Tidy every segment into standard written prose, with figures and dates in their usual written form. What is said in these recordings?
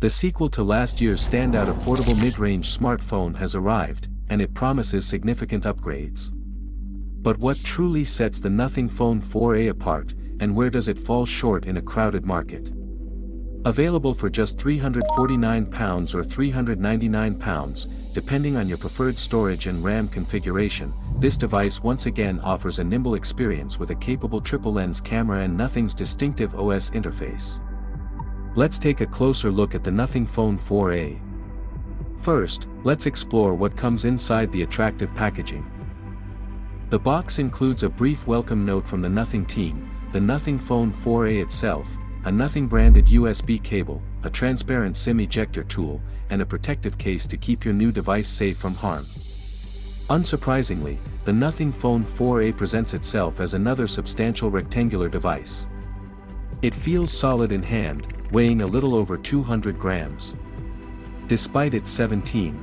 The sequel to last year's standout affordable mid-range smartphone has arrived, and it promises significant upgrades. But what truly sets the Nothing Phone 4a apart, and where does it fall short in a crowded market? Available for just £349 or £399, depending on your preferred storage and RAM configuration, this device once again offers a nimble experience with a capable triple-lens camera and Nothing's distinctive OS interface. Let's take a closer look at the Nothing Phone 4a. First, let's explore what comes inside the attractive packaging. The box includes a brief welcome note from the Nothing team, the Nothing Phone 4a itself, a Nothing-branded USB cable, a transparent SIM ejector tool, and a protective case to keep your new device safe from harm. Unsurprisingly, the Nothing Phone 4a presents itself as another substantial rectangular device. It feels solid in hand, weighing a little over 200 grams. Despite its 17.22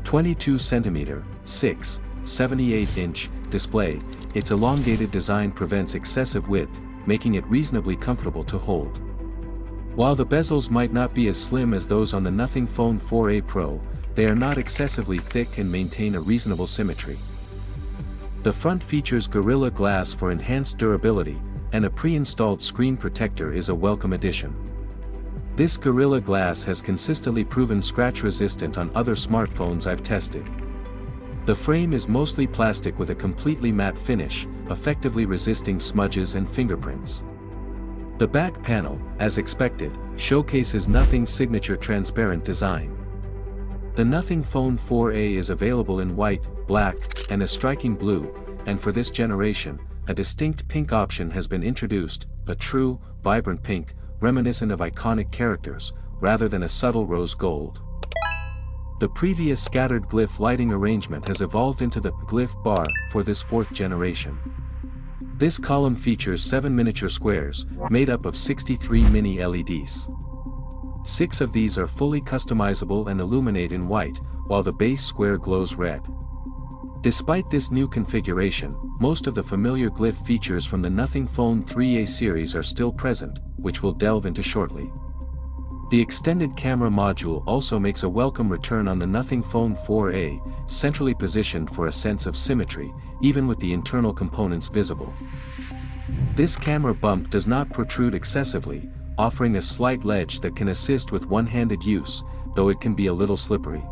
cm, 6.78-inch display, its elongated design prevents excessive width, making it reasonably comfortable to hold. While the bezels might not be as slim as those on the Nothing Phone 4a Pro, they are not excessively thick and maintain a reasonable symmetry. The front features Gorilla Glass for enhanced durability, and a pre-installed screen protector is a welcome addition. This Gorilla Glass has consistently proven scratch-resistant on other smartphones I've tested. The frame is mostly plastic with a completely matte finish, effectively resisting smudges and fingerprints. The back panel, as expected, showcases Nothing's signature transparent design. The Nothing Phone 4a is available in white, black, and a striking blue, and for this generation, a distinct pink option has been introduced, a true, vibrant pink, reminiscent of iconic characters, rather than a subtle rose gold. The previous scattered Glyph lighting arrangement has evolved into the Glyph bar for this fourth generation. This column features 7 miniature squares, made up of 63 mini LEDs. 6 of these are fully customizable and illuminate in white, while the base square glows red. Despite this new configuration, most of the familiar Glyph features from the Nothing Phone 3a series are still present, which we'll delve into shortly. The extended camera module also makes a welcome return on the Nothing Phone 4a, centrally positioned for a sense of symmetry, even with the internal components visible. This camera bump does not protrude excessively, offering a slight ledge that can assist with one-handed use, though it can be a little slippery.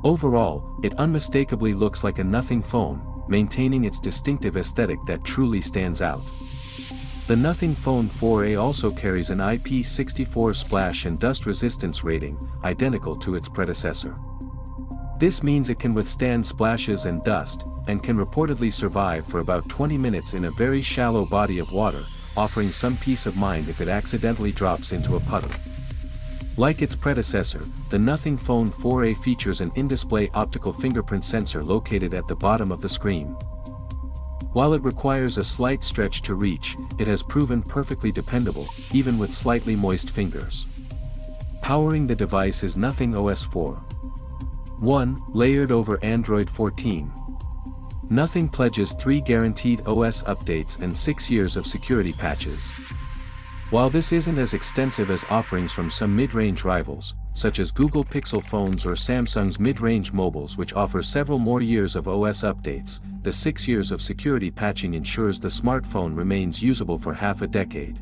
Overall, it unmistakably looks like a Nothing phone, maintaining its distinctive aesthetic that truly stands out. The Nothing Phone 4a also carries an IP64 splash and dust resistance rating, identical to its predecessor. This means it can withstand splashes and dust, and can reportedly survive for about 20 minutes in a very shallow body of water, offering some peace of mind if it accidentally drops into a puddle. Like its predecessor, the Nothing Phone 4a features an in-display optical fingerprint sensor located at the bottom of the screen. While it requires a slight stretch to reach, it has proven perfectly dependable, even with slightly moist fingers. Powering the device is Nothing OS 4.1, layered over Android 14. Nothing pledges 3 guaranteed OS updates and 6 years of security patches. While this isn't as extensive as offerings from some mid-range rivals, such as Google Pixel phones or Samsung's mid-range mobiles which offer several more years of OS updates, the 6 years of security patching ensures the smartphone remains usable for half a decade.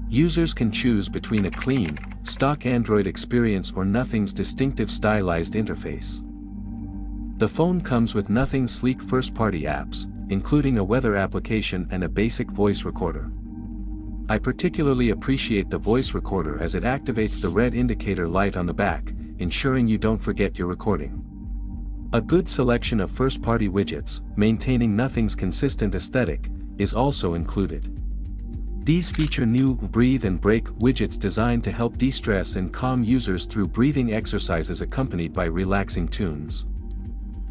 Users can choose between a clean, stock Android experience or Nothing's distinctive stylized interface. The phone comes with Nothing's sleek first-party apps, including a weather application and a basic voice recorder. I particularly appreciate the voice recorder as it activates the red indicator light on the back, ensuring you don't forget your recording. A good selection of first-party widgets, maintaining Nothing's consistent aesthetic, is also included. These feature new Breathe and Break widgets designed to help de-stress and calm users through breathing exercises accompanied by relaxing tunes.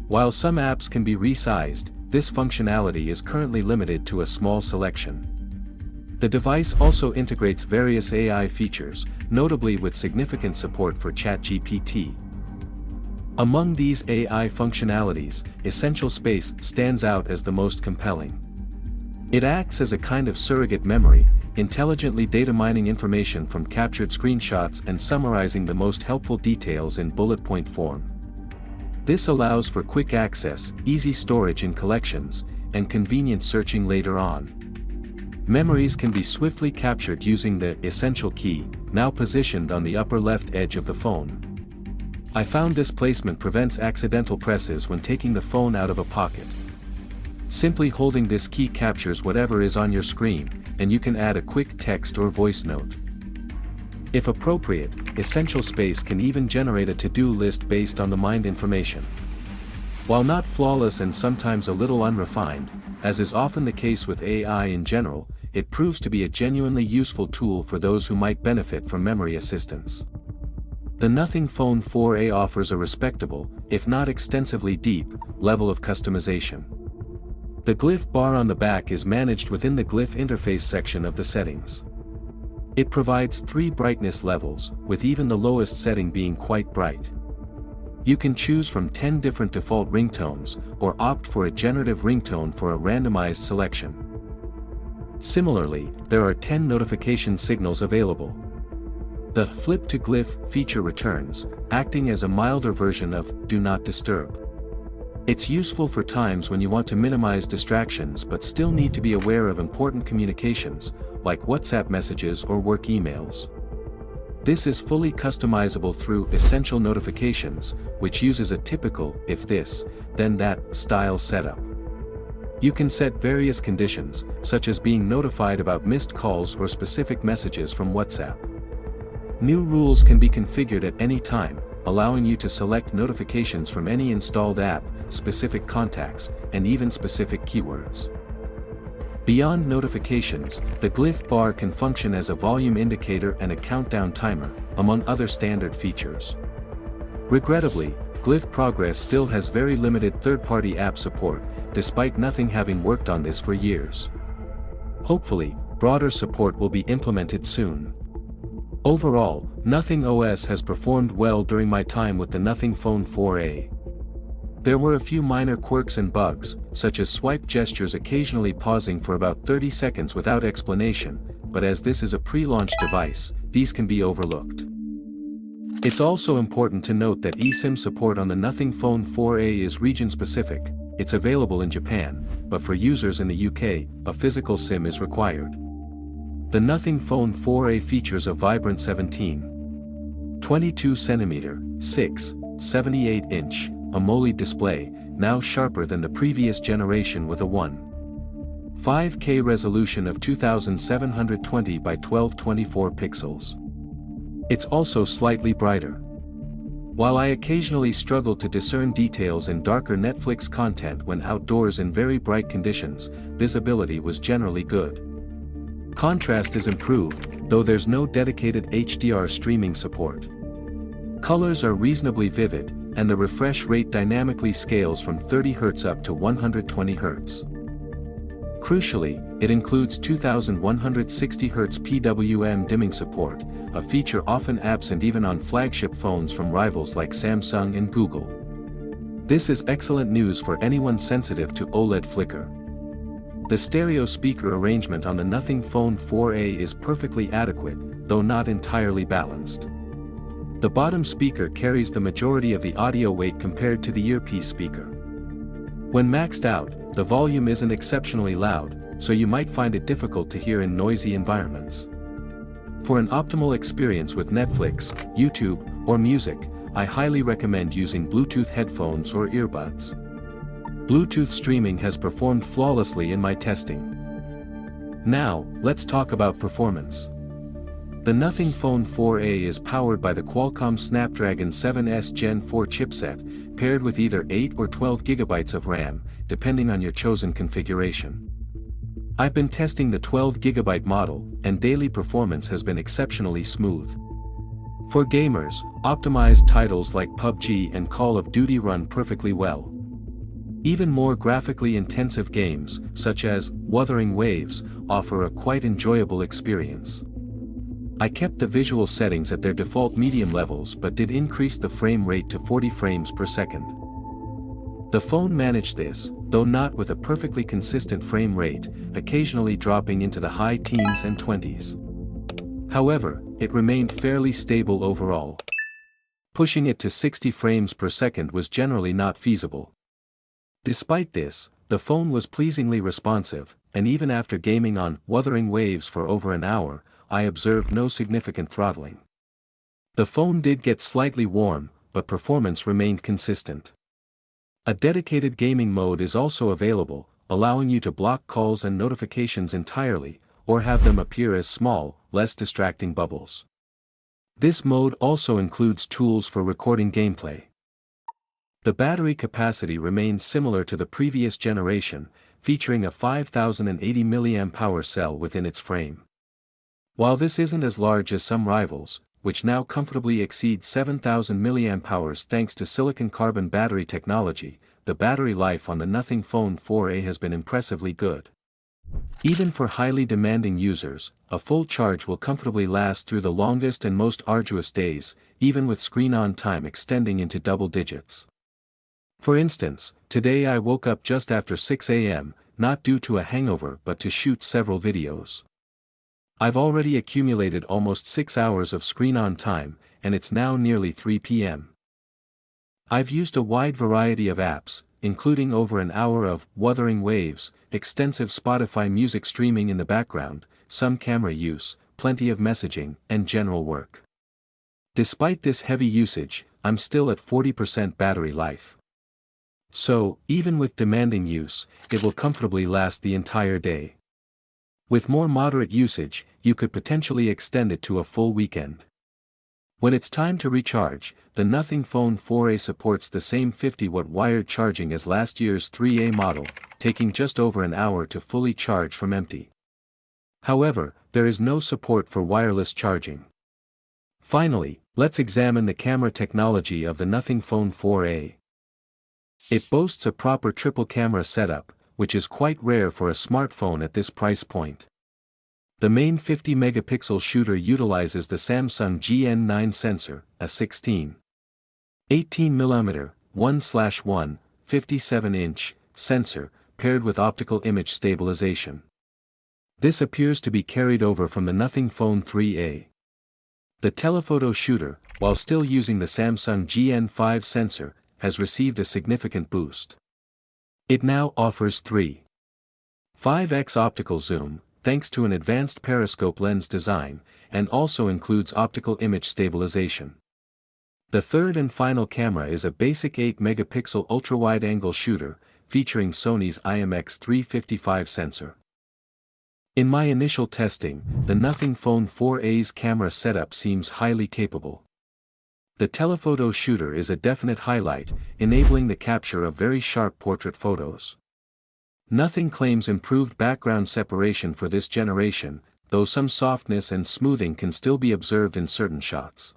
While some apps can be resized, this functionality is currently limited to a small selection. The device also integrates various AI features, notably with significant support for ChatGPT. Among these AI functionalities, Essential Space stands out as the most compelling. It acts as a kind of surrogate memory, intelligently data mining information from captured screenshots and summarizing the most helpful details in bullet point form. This allows for quick access, easy storage in collections, and convenient searching later on. Memories can be swiftly captured using the Essential key, now positioned on the upper left edge of the phone. I found this placement prevents accidental presses when taking the phone out of a pocket. Simply holding this key captures whatever is on your screen, and you can add a quick text or voice note. If appropriate, Essential Space can even generate a to-do list based on the mined information. While not flawless and sometimes a little unrefined, as is often the case with AI in general, it proves to be a genuinely useful tool for those who might benefit from memory assistance. The Nothing Phone 4a offers a respectable, if not extensively deep, level of customization. The Glyph bar on the back is managed within the Glyph interface section of the settings. It provides 3 brightness levels, with even the lowest setting being quite bright. You can choose from 10 different default ringtones, or opt for a generative ringtone for a randomized selection. Similarly, there are 10 notification signals available. The Flip to Glyph feature returns, acting as a milder version of Do Not Disturb. It's useful for times when you want to minimize distractions but still need to be aware of important communications, like WhatsApp messages or work emails. This is fully customizable through Essential Notifications, which uses a typical if this, then that style setup. You can set various conditions, such as being notified about missed calls or specific messages from WhatsApp. New rules can be configured at any time, allowing you to select notifications from any installed app, specific contacts, and even specific keywords. Beyond notifications, the Glyph bar can function as a volume indicator and a countdown timer, among other standard features. Regrettably, Glyph Progress still has very limited third-party app support, despite Nothing having worked on this for years. Hopefully, broader support will be implemented soon. Overall, Nothing OS has performed well during my time with the Nothing Phone 4a. There were a few minor quirks and bugs, such as swipe gestures occasionally pausing for about 30 seconds without explanation, but as this is a pre-launch device, these can be overlooked. It's also important to note that eSIM support on the Nothing Phone 4a is region-specific. It's available in Japan, but for users in the UK, a physical SIM is required. The Nothing Phone 4a features a vibrant 17.22 cm, 6.78-inch, AMOLED display, now sharper than the previous generation with a 1.5K resolution of 2720 by 1224 pixels. It's also slightly brighter. While I occasionally struggled to discern details in darker Netflix content when outdoors in very bright conditions, visibility was generally good. Contrast is improved, though there's no dedicated HDR streaming support. Colors are reasonably vivid, and the refresh rate dynamically scales from 30 Hz up to 120 Hz. Crucially, it includes 2160 Hz PWM dimming support, a feature often absent even on flagship phones from rivals like Samsung and Google. This is excellent news for anyone sensitive to OLED flicker. The stereo speaker arrangement on the Nothing Phone 4a is perfectly adequate, though not entirely balanced. The bottom speaker carries the majority of the audio weight compared to the earpiece speaker. When maxed out, the volume isn't exceptionally loud, so you might find it difficult to hear in noisy environments. For an optimal experience with Netflix, YouTube, or music, I highly recommend using Bluetooth headphones or earbuds. Bluetooth streaming has performed flawlessly in my testing. Now, let's talk about performance. The Nothing Phone 4a is powered by the Qualcomm Snapdragon 7S Gen 4 chipset, paired with either 8 or 12 GB of RAM, depending on your chosen configuration. I've been testing the 12 GB model, and daily performance has been exceptionally smooth. For gamers, optimized titles like PUBG and Call of Duty run perfectly well. Even more graphically intensive games, such as Wuthering Waves, offer a quite enjoyable experience. I kept the visual settings at their default medium levels but did increase the frame rate to 40 frames per second. The phone managed this, though not with a perfectly consistent frame rate, occasionally dropping into the high teens and 20s. However, it remained fairly stable overall. Pushing it to 60 frames per second was generally not feasible. Despite this, the phone was pleasingly responsive, and even after gaming on Wuthering Waves for over an hour, I observed no significant throttling. The phone did get slightly warm, but performance remained consistent. A dedicated gaming mode is also available, allowing you to block calls and notifications entirely, or have them appear as small, less distracting bubbles. This mode also includes tools for recording gameplay. The battery capacity remains similar to the previous generation, featuring a 5080 mAh cell within its frame. While this isn't as large as some rivals, which now comfortably exceed 7000 mAh thanks to silicon-carbon battery technology, the battery life on the Nothing Phone 4a has been impressively good. Even for highly demanding users, a full charge will comfortably last through the longest and most arduous days, even with screen-on time extending into double digits. For instance, today I woke up just after 6 a.m., not due to a hangover but to shoot several videos. I've already accumulated almost 6 hours of screen-on time, and it's now nearly 3 p.m. I've used a wide variety of apps, including over an hour of Wuthering Waves, extensive Spotify music streaming in the background, some camera use, plenty of messaging, and general work. Despite this heavy usage, I'm still at 40% battery life. So, even with demanding use, it will comfortably last the entire day. With more moderate usage, you could potentially extend it to a full weekend. When it's time to recharge, the Nothing Phone 4a supports the same 50-watt wired charging as last year's 3a model, taking just over an hour to fully charge from empty. However, there is no support for wireless charging. Finally, let's examine the camera technology of the Nothing Phone 4a. It boasts a proper triple camera setup, which is quite rare for a smartphone at this price point. The main 50-megapixel shooter utilizes the Samsung GN9 sensor, a 18mm 1/1, 57-inch sensor, paired with optical image stabilization. This appears to be carried over from the Nothing Phone 3a. The telephoto shooter, while still using the Samsung GN5 sensor, has received a significant boost. It now offers 3.5x optical zoom, thanks to an advanced periscope lens design, and also includes optical image stabilization. The third and final camera is a basic 8-megapixel ultra-wide-angle shooter, featuring Sony's IMX355 sensor. In my initial testing, the Nothing Phone 4a's camera setup seems highly capable. The telephoto shooter is a definite highlight, enabling the capture of very sharp portrait photos. Nothing claims improved background separation for this generation, though some softness and smoothing can still be observed in certain shots.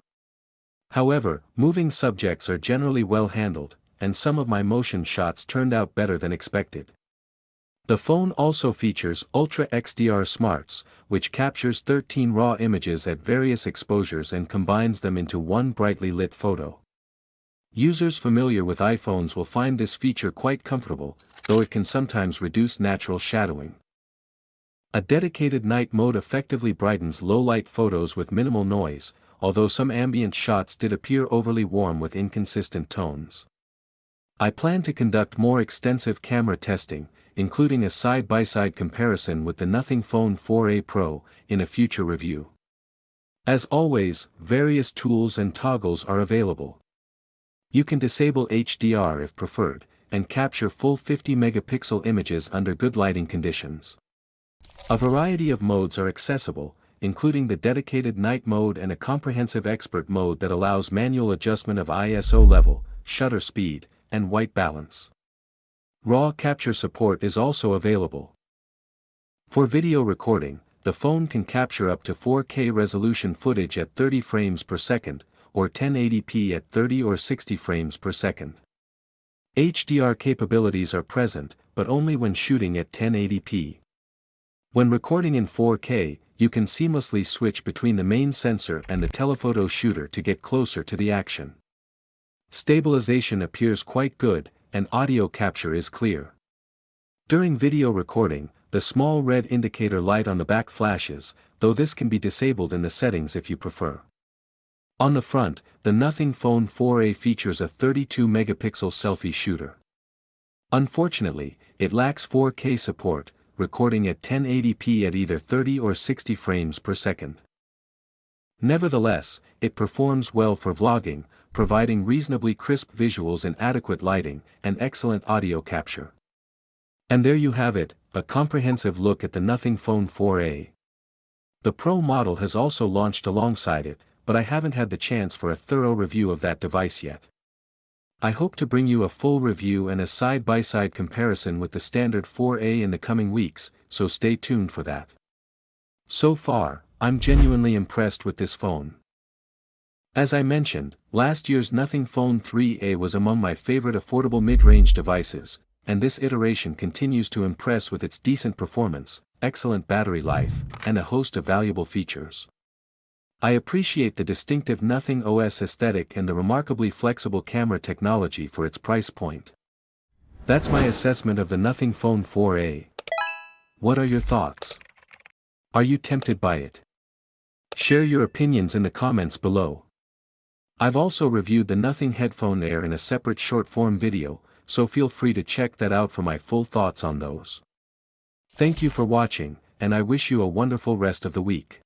However, moving subjects are generally well handled, and some of my motion shots turned out better than expected. The phone also features Ultra XDR Smarts, which captures 13 raw images at various exposures and combines them into one brightly lit photo. Users familiar with iPhones will find this feature quite comfortable, though it can sometimes reduce natural shadowing. A dedicated night mode effectively brightens low-light photos with minimal noise, although some ambient shots did appear overly warm with inconsistent tones. I plan to conduct more extensive camera testing, including a side-by-side comparison with the Nothing Phone 4a Pro, in a future review. As always, various tools and toggles are available. You can disable HDR if preferred, and capture full 50-megapixel images under good lighting conditions. A variety of modes are accessible, including the dedicated night mode and a comprehensive expert mode that allows manual adjustment of ISO level, shutter speed, and white balance. RAW capture support is also available. For video recording, the phone can capture up to 4K resolution footage at 30 frames per second, or 1080p at 30 or 60 frames per second. HDR capabilities are present, but only when shooting at 1080p. When recording in 4K, you can seamlessly switch between the main sensor and the telephoto shooter to get closer to the action. Stabilization appears quite good, and audio capture is clear. During video recording, the small red indicator light on the back flashes, though this can be disabled in the settings if you prefer. On the front, the Nothing Phone 4a features a 32-megapixel selfie shooter. Unfortunately, it lacks 4K support, recording at 1080p at either 30 or 60 frames per second. Nevertheless, it performs well for vlogging, providing reasonably crisp visuals in adequate lighting, and excellent audio capture. And there you have it, a comprehensive look at the Nothing Phone 4a. The Pro model has also launched alongside it, but I haven't had the chance for a thorough review of that device yet. I hope to bring you a full review and a side-by-side comparison with the standard 4a in the coming weeks, so stay tuned for that. So far, I'm genuinely impressed with this phone. As I mentioned, last year's Nothing Phone 3a was among my favorite affordable mid-range devices, and this iteration continues to impress with its decent performance, excellent battery life, and a host of valuable features. I appreciate the distinctive Nothing OS aesthetic and the remarkably flexible camera technology for its price point. That's my assessment of the Nothing Phone 4a. What are your thoughts? Are you tempted by it? Share your opinions in the comments below. I've also reviewed the Nothing Headphone Air in a separate short-form video, so feel free to check that out for my full thoughts on those. Thank you for watching, and I wish you a wonderful rest of the week.